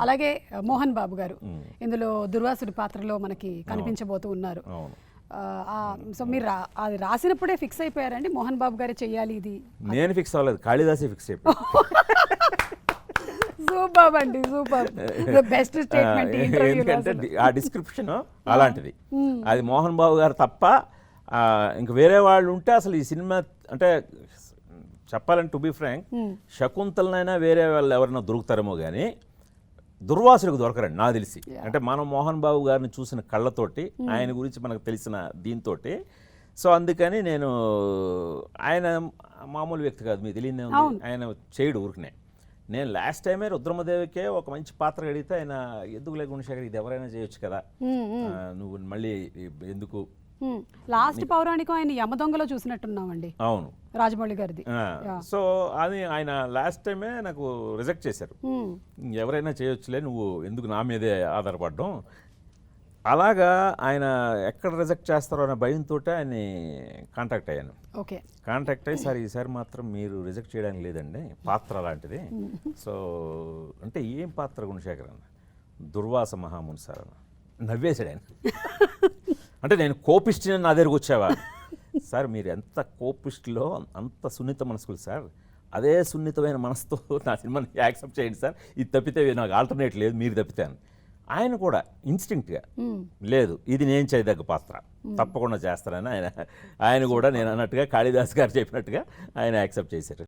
అలాగే మోహన్ బాబు గారు ఇందులో దుర్వాసుడి పాత్రలో మనకి కనిపించబోతూ ఉన్నారు. సో మీరు అది రాసినప్పుడే ఫిక్స్ అయిపోయారండి మోహన్ బాబు గారే చెయ్యాలి ఇది? నేను ఫిక్స్ అవ్వలేదు, కాళిదాసే ఫిక్స్ అయిపోయాను. సూపర్ అండి, సూపర్, బెస్ట్ స్టేట్మెంట్. ఎందుకంటే ఆ డిస్క్రిప్షన్ అలాంటిది. అది మోహన్ బాబు గారు తప్ప ఇంక వేరే వాళ్ళు ఉంటే అసలు ఈ సినిమా అంటే చెప్పాలంటే టు బి ఫ్రాంక్, శకుంతలనైనా వేరే వాళ్ళు ఎవరైనా దొరుకుతారేమో కానీ దుర్వాసుడికి దొరకరండి నాకు తెలిసి. అంటే మనం మోహన్ బాబు గారిని చూసిన కళ్ళతోటి, ఆయన గురించి మనకు తెలిసిన దీంతో, సో అందుకని నేను ఆయన మామూలు వ్యక్తి కాదు, మీకు తెలియదే ఉంది, ఆయన చేయడు ఊరికనే. నేను లాస్ట్ టైమే రుద్రమదేవికే ఒక మంచి పాత్ర అడిగితే ఆయన ఎందుకు లేకుండా శేఖర్ ఇది ఎవరైనా చేయొచ్చు కదా, నువ్వు మళ్ళీ ఎందుకు. లాస్ట్ పౌరాణికం ఆయన యమదొంగలో చూసినట్టున్నామండి. అవును, రాజమౌళి గారిది. సో అది ఆయన లాస్ట్ టైమే నాకు రిజెక్ట్ చేశారు, ఎవరైనా చేయొచ్చులే నువ్వు ఎందుకు నా మీదే ఆధారపడడం. అలాగా ఆయన ఎక్కడ రిజెక్ట్ చేస్తారో అనే భయంతో ఆయన్ని కాంటాక్ట్ అయ్యాను. ఓకే, కాంటాక్ట్ అయ్యి సార్ ఈసారి మాత్రం మీరు రిజెక్ట్ చేయడానికి లేదండి, పాత్ర అలాంటిది. సో అంటే ఏం పాత్ర గుణశేఖర్ అన్న? దుర్వాస మహాముని సార్ అన్న. నవ్వేశాడు ఆయన. అంటే నేను కోపిస్టిని నా దగ్గరకు వచ్చావా సార్? మీరు ఎంత కోపిస్ట్లో అంత సున్నిత మనసుకులు సార్, అదే సున్నితమైన మనసుతో నా సినిమాని యాక్సెప్ట్ చేయండి సార్, ఇది తప్పితే నాకు ఆల్టర్నేట్ లేదు, మీరు తప్పితే. ఆయన కూడా ఇన్స్టింక్ట్గా లేదు ఇది నేను చేయదగ్గ పాత్ర, తప్పకుండా చేస్తానని ఆయన కూడా నేను అన్నట్టుగా కాళిదాస్ గారు చెప్పినట్టుగా ఆయన యాక్సెప్ట్ చేశారు.